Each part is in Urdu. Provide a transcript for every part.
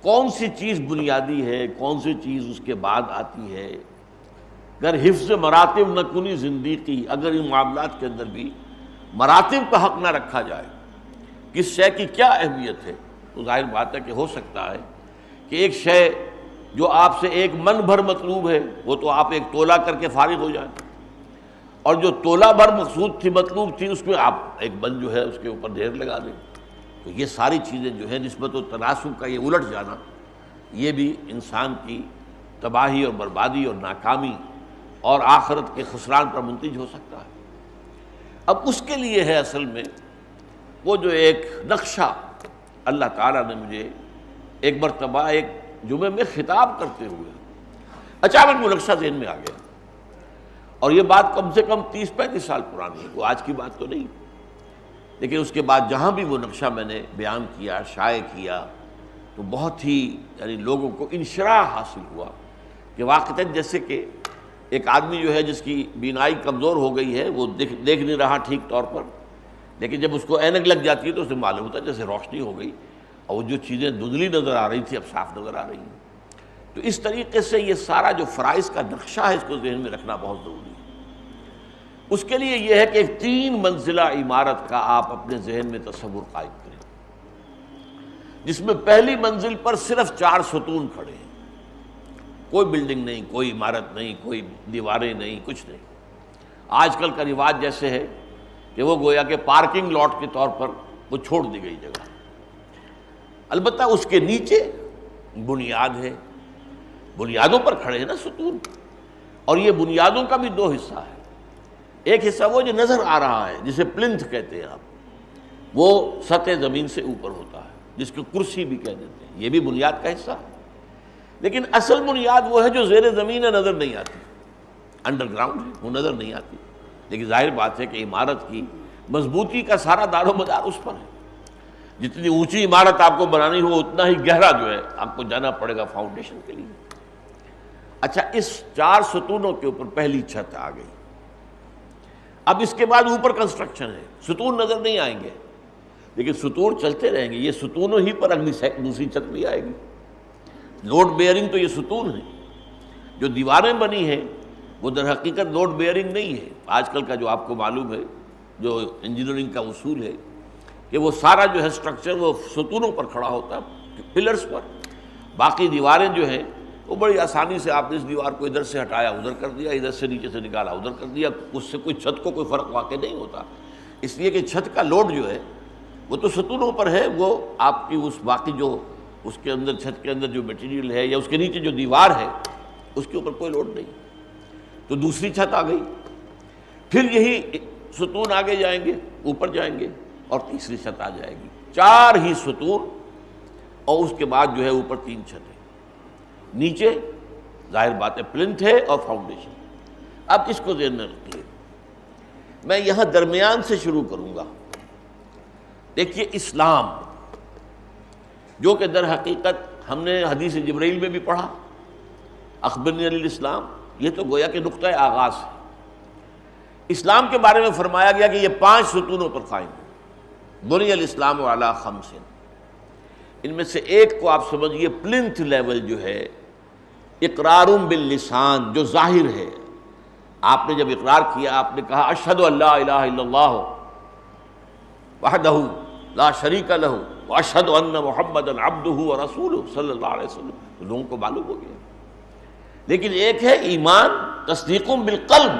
کون سی چیز بنیادی ہے، کون سی چیز اس کے بعد آتی ہے. اگر حفظ مراتب نہ کنی زندگی، اگر ان معاملات کے اندر بھی مراتب کا حق نہ رکھا جائے، کس شے کی کیا اہمیت ہے، تو ظاہر بات ہے کہ ہو سکتا ہے کہ ایک شے جو آپ سے 1 من بھر مطلوب ہے وہ تو آپ 1 تولہ کر کے فارغ ہو جائیں، اور جو تولہ بھر مقصود تھی، مطلوب تھی، اس میں آپ 1 من جو ہے اس کے اوپر ڈھیر لگا دیں. تو یہ ساری چیزیں جو ہے نسبت و تناسب کا یہ الٹ جانا، یہ بھی انسان کی تباہی اور بربادی اور ناکامی اور آخرت کے خسران پر منتج ہو سکتا ہے. اب اس کے لیے ہے اصل میں وہ جو ایک نقشہ اللہ تعالیٰ نے مجھے ایک مرتبہ ایک جمعے میں خطاب کرتے ہوئے اچانک وہ نقشہ ذہن میں آ گیا. اور یہ بات کم سے کم 30-35 سال پرانی ہے، وہ آج کی بات تو نہیں. لیکن اس کے بعد جہاں بھی وہ نقشہ میں نے بیان کیا، شائع کیا، تو بہت ہی یعنی لوگوں کو انشراح حاصل ہوا کہ واقعتاً جیسے کہ ایک آدمی جو ہے جس کی بینائی کمزور ہو گئی ہے، وہ دیکھ نہیں رہا ٹھیک طور پر، لیکن جب اس کو اینک لگ جاتی ہے تو اسے معلوم ہوتا ہے جیسے روشنی ہو گئی، اور وہ جو چیزیں دھندلی نظر آ رہی تھی اب صاف نظر آ رہی ہیں. تو اس طریقے سے یہ سارا جو فرائض کا نقشہ ہے اس کو ذہن میں رکھنا بہت ضروری ہے. اس کے لیے یہ ہے کہ ایک 3 منزلہ عمارت کا آپ اپنے ذہن میں تصور قائم کریں، جس میں پہلی منزل پر صرف 4 ستون کھڑے ہیں، کوئی بلڈنگ نہیں، کوئی عمارت نہیں، کوئی دیواریں نہیں، کچھ نہیں. آج کل کا رواج جیسے ہے کہ وہ گویا کہ پارکنگ لاٹ کے طور پر وہ چھوڑ دی گئی جگہ. البتہ اس کے نیچے بنیاد ہے، بنیادوں پر کھڑے ہیں نا ستون. اور یہ بنیادوں کا بھی 2 حصہ ہے. ایک حصہ وہ جو نظر آ رہا ہے جسے پلنتھ کہتے ہیں آپ، وہ سطح زمین سے اوپر ہوتا ہے، جس کو کرسی بھی کہہ دیتے ہیں، یہ بھی بنیاد کا حصہ ہے. لیکن اصل بنیاد وہ ہے جو زیر زمین ہے، نظر نہیں آتی، انڈر گراؤنڈ ہے، وہ نظر نہیں آتی. لیکن ظاہر بات ہے کہ عمارت کی مضبوطی کا سارا دار و مدار اس پر ہے. جتنی اونچی عمارت آپ کو بنانی ہو اتنا ہی گہرا جو ہے آپ کو جانا پڑے گا فاؤنڈیشن کے لیے. اچھا، اس 4 ستونوں کے اوپر پہلی چھت آ گئی. اب اس کے بعد اوپر کنسٹرکشن ہے، ستون نظر نہیں آئیں گے لیکن ستون چلتے رہیں گے. یہ ستونوں ہی پر اگلی دوسری چھت بھی آئے گی. لوڈ بیئرنگ تو یہ ستون ہے. جو دیواریں بنی ہیں وہ در حقیقت لوڈ بیئرنگ نہیں ہے. آج کل کا جو آپ کو معلوم ہے جو انجینئرنگ کا اصول ہے کہ وہ سارا جو ہے سٹرکچر وہ ستونوں پر کھڑا ہوتا ہے، پلرز پر. باقی دیواریں جو ہیں وہ بڑی آسانی سے آپ نے اس دیوار کو ادھر سے ہٹایا ادھر کر دیا، ادھر سے نیچے سے نکالا ادھر کر دیا، اس سے کوئی چھت کو کوئی فرق واقع نہیں ہوتا. اس لیے کہ چھت کا لوڈ جو ہے وہ تو ستونوں پر ہے، وہ آپ کی اس باقی جو اس کے اندر چھت کے اندر جو میٹیریل ہے یا اس کے نیچے جو دیوار ہے اس کے اوپر کوئی لوڈ نہیں. تو دوسری چھت آ گئی، پھر یہی ستون آگے جائیں گے، اوپر جائیں گے، اور تیسری چھت آ جائے گی. 4 ہی ستون، اور اس کے بعد جو ہے اوپر 3 چھتیں. نیچے ظاہر بات ہے پلنتھ ہے اور فاؤنڈیشن. اب اس کو ذہن میں رکھیے، میں یہاں درمیان سے شروع کروں گا. دیکھیے، اسلام جو کہ در حقیقت ہم نے حدیث جبرائیل میں بھی پڑھا، اخبرنی عن الاسلام، یہ تو گویا کہ نقطۂ آغاز ہے. اسلام کے بارے میں فرمایا گیا کہ یہ 5 ستونوں پر قائم ہے. بنی الاسلام علی 5، ان میں سے ایک کو آپ سمجھیے پلنتھ لیول جو ہے اقرار باللسان، جو ظاہر ہے. آپ نے جب اقرار کیا، آپ نے کہا اشہد ان لا الہ الا اللہ وحدہ لا شریک لہ واشہد ان محمدا عبدہ ورسولہ صلی اللہ علیہ وسلم، تو لوگوں کو معلوم ہو گیا. لیکن ایک ہے ایمان تصدیق بالقلب،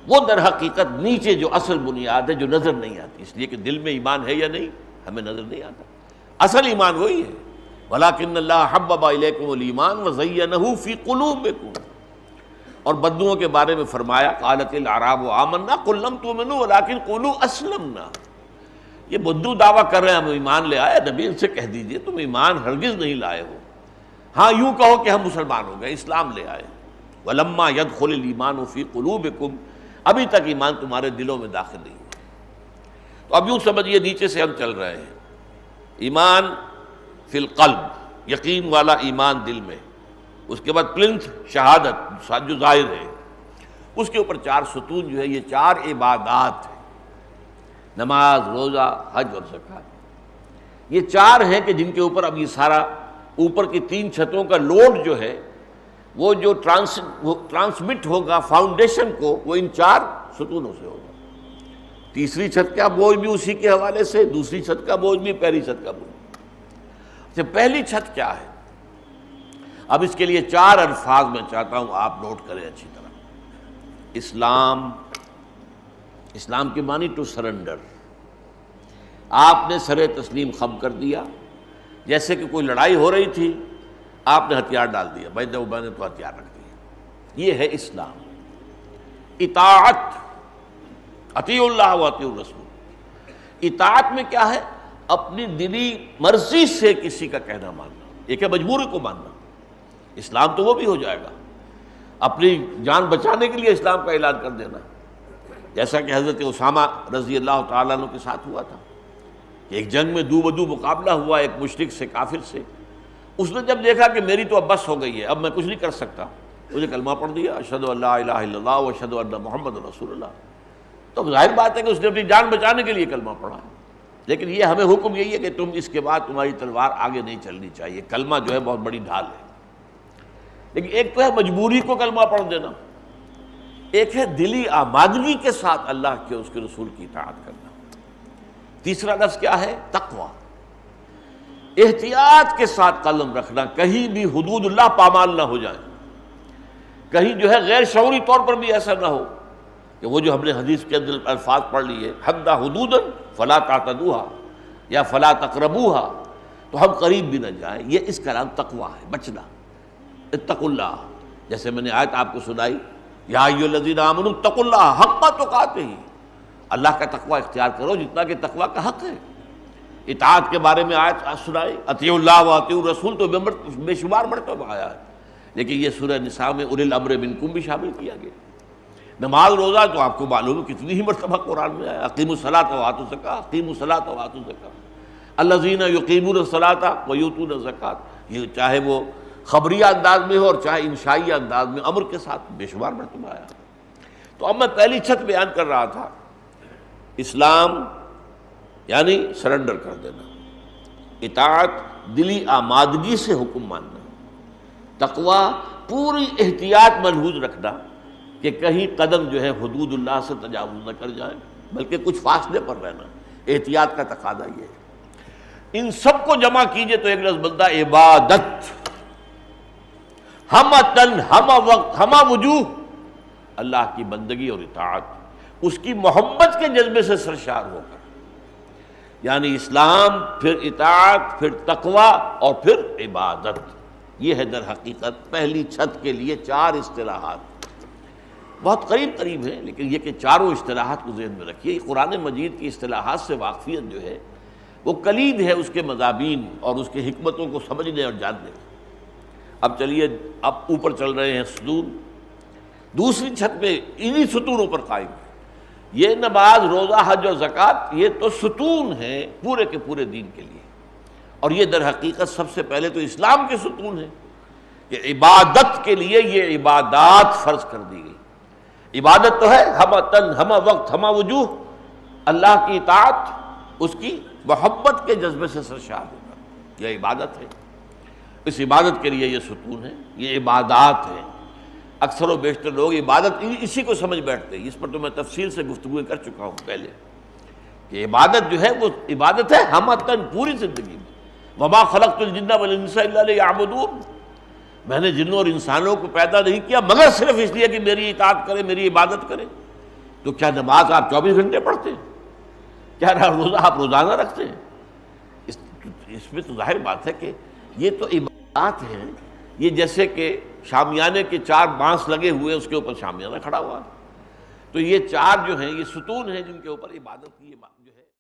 وہ در حقیقت نیچے جو اصل بنیاد ہے جو نظر نہیں آتی، اس لیے کہ دل میں ایمان ہے یا نہیں ہمیں نظر نہیں آتا. اصل ایمان وہی ہے، وَلَٰكِنَّ اللَّهَ حَبَّبَ إِلَيْكُمُ الْإِيمَانَ وَزَيَّنَهُ فِي قُلُوبِكُمْ. اور بدوؤں کے بارے میں فرمایا قالت الاعراب آمنا قل لم تؤمنوا ولكن قولوا اسلمنا. یہ بدو دعویٰ کر رہے ہیں ہم ایمان لے آئے، نبی ان سے کہہ دیجئے تم ایمان ہرگز نہیں لائے ہو، ہاں یوں کہو کہ ہم مسلمان ہو گئے، اسلام لے آئے. وَلَمَّا يَدْخُلِ الْإِيمَانُ فِي قُلُوبِكُمْ، ابھی تک ایمان تمہارے دلوں میں داخل نہیں ہوا. تو اب یوں سمجھیے نیچے سے ہم چل رہے ہیں. ایمان فی القلب، یقین والا ایمان دل میں. اس کے بعد پلنتھ شہادت جو ظاہر ہے. اس کے اوپر 4 ستون جو ہے، یہ 4 عبادات ہیں، نماز، روزہ، حج اور زکوٰۃ. یہ 4 ہیں کہ جن کے اوپر اب یہ سارا اوپر کی 3 چھتوں کا لوڈ جو ہے وہ جو ٹرانسمٹ ہوگا فاؤنڈیشن کو، وہ ان 4 ستونوں سے ہوگا۔ تیسری چھت کا بوجھ بھی اسی کے حوالے سے، دوسری چھت کا بوجھ بھی، پہلی چھت کا بوجھ۔ اچھا، پہلی چھت کیا ہے؟ اب اس کے لیے 4 الفاظ میں چاہتا ہوں آپ نوٹ کریں اچھی طرح۔ اسلام کے معنی ٹو سرنڈر۔ آپ نے سر تسلیم خم کر دیا، جیسے کہ کوئی لڑائی ہو رہی تھی، آپ نے ہتھیار ڈال دیا، میں نے تو ہتھیار رکھ دیا۔ یہ ہے اسلام۔ اطاعت، اطیعوا اللہ و اطیعوا الرسول۔ اطاعت میں کیا ہے؟ اپنی دلی مرضی سے کسی کا کہنا ماننا۔ ایک ہے مجبوری کو ماننا، اسلام تو وہ بھی ہو جائے گا، اپنی جان بچانے کے لیے اسلام کا اعلان کر دینا، جیسا کہ حضرت اسامہ رضی اللہ تعالیٰ عنہ کے ساتھ ہوا تھا کہ ایک جنگ میں دو بدو مقابلہ ہوا ایک مشرک سے، کافر سے۔ اس نے جب دیکھا کہ میری تو اب بس ہو گئی ہے، اب میں کچھ نہیں کر سکتا، مجھے کلمہ پڑھ دیا، اشہد ان لا الہ الا اللہ و اشہد ان محمد رسول اللہ۔ تو ظاہر بات ہے کہ اس نے اپنی جان بچانے کے لیے کلمہ پڑھا، لیکن یہ ہمیں حکم یہی ہے کہ تم اس کے بعد تمہاری تلوار آگے نہیں چلنی چاہیے۔ کلمہ جو ہے بہت بڑی ڈھال ہے، لیکن ایک تو ہے مجبوری کو کلمہ پڑھ دینا، ایک ہے دلی آمادگی کے ساتھ اللہ کے اس کے رسول کی اطاعت کرنا۔ تیسرا لفظ کیا ہے؟ تقویٰ، احتیاط کے ساتھ قلم رکھنا، کہیں بھی حدود اللہ پامال نہ ہو جائے، کہیں جو ہے غیر شعوری طور پر بھی ایسا نہ ہو کہ وہ جو ہم نے حدیث کے اندر الفاظ پڑھ لیے، حد حدودا فلا تعتدوها یا فلا تقربوها، تو ہم قریب بھی نہ جائیں۔ یہ اس کا نام تقویٰ ہے، بچنا۔ اتقوا اللہ، جیسے میں نے آیت آپ کو سنائی، یا ایھا الذین آمنوا اتقوا اللہ حق تقاتہ، اللہ کا تقویٰ اختیار کرو جتنا کہ تقویٰ کا حق ہے۔ اطاعت کے بارے میں آیت سنائی، اطیعوا اللہ و اطیعوا الرسول، تو بے شمار مرتبہ آیا ہے، لیکن یہ سورہ نساء میں اولی الامر منکم بھی شامل کیا گیا۔ نماز روزہ تو آپ کو معلوم ہے کتنی ہی مرتبہ قرآن میں آیا، اقیموا الصلاۃ وآتوا الزکاۃ، اقیموا الصلاۃ وآتوا الزکاۃ، الذین یقیمون الصلاۃ ویؤتون الزکاۃ۔ یہ چاہے وہ خبریہ انداز میں ہو اور چاہے انشائیہ انداز میں، امر کے ساتھ بے شمار مرتبہ آیا۔ تو اب میں پہلی چھت بیان کر رہا تھا، اسلام یعنی سرنڈر کر دینا، اطاعت دلی آمادگی سے حکم ماننا، تقویٰ پوری احتیاط ملحوظ رکھنا کہ کہیں قدم جو ہے حدود اللہ سے تجاوز نہ کر جائے، بلکہ کچھ فاصلے پر رہنا۔ احتیاط کا تقاضا یہ ہے۔ ان سب کو جمع کیجئے تو ایک لفظ بنتا ہے عبادت، ہمہ تن ہمہ وقت ہمہ وجوہ، اللہ کی بندگی اور اطاعت، اس کی محبت کے جذبے سے سرشار ہو کر، یعنی اسلام، پھر اطاعت، پھر تقویٰ اور پھر عبادت۔ یہ ہے در حقیقت پہلی چھت کے لیے 4 اصطلاحات، بہت قریب ہیں، لیکن یہ کہ چاروں اصطلاحات کو ذہن میں رکھیے۔ قرآن مجید کی اصطلاحات سے واقفیت جو ہے وہ کلید ہے اس کے مضامین اور اس کے حکمتوں کو سمجھنے اور جاننے۔ اب چلیے، اب اوپر چل رہے ہیں ستون، دوسری چھت پہ انہی ستونوں پر قائم ہے۔ یہ نماز، روزہ، حج اور زکوٰۃ، یہ تو ستون ہیں پورے کے پورے دین کے لیے، اور یہ در حقیقت سب سے پہلے تو اسلام کے ستون ہیں کہ عبادت کے لیے یہ عبادات فرض کر دی گئی۔ عبادت تو ہے ہمہ تن ہمہ وقت ہمہ وجوہ، اللہ کی اطاعت، اس کی محبت کے جذبے سے سرشار ہوگا، یہ عبادت ہے۔ اس عبادت کے لیے یہ ستون ہے، یہ عبادات ہیں۔ اکثر و بیشتر لوگ عبادت اسی کو سمجھ بیٹھتے ہیں، اس پر تو میں تفصیل سے گفتگو کر چکا ہوں پہلے کہ عبادت جو ہے وہ عبادت ہے ہمہ تن پوری زندگی میں۔ وما خلقت الجن والانس الا لیعبدون، میں نے جنوں اور انسانوں کو پیدا نہیں کیا مگر صرف اس لیے کہ میری اطاعت کرے، میری عبادت کرے۔ تو کیا نماز آپ 24 گھنٹے پڑھتے ہیں؟ کیا روزہ آپ روزانہ رکھتے ہیں؟ اس میں تو ظاہر بات ہے کہ یہ تو عبادات ہیں۔ یہ جیسے کہ شامیانے کے 4 بانس لگے ہوئے، اس کے اوپر شامیانہ کھڑا ہوا، تو یہ 4 جو ہیں یہ ستون ہیں جن کے اوپر عبادت کی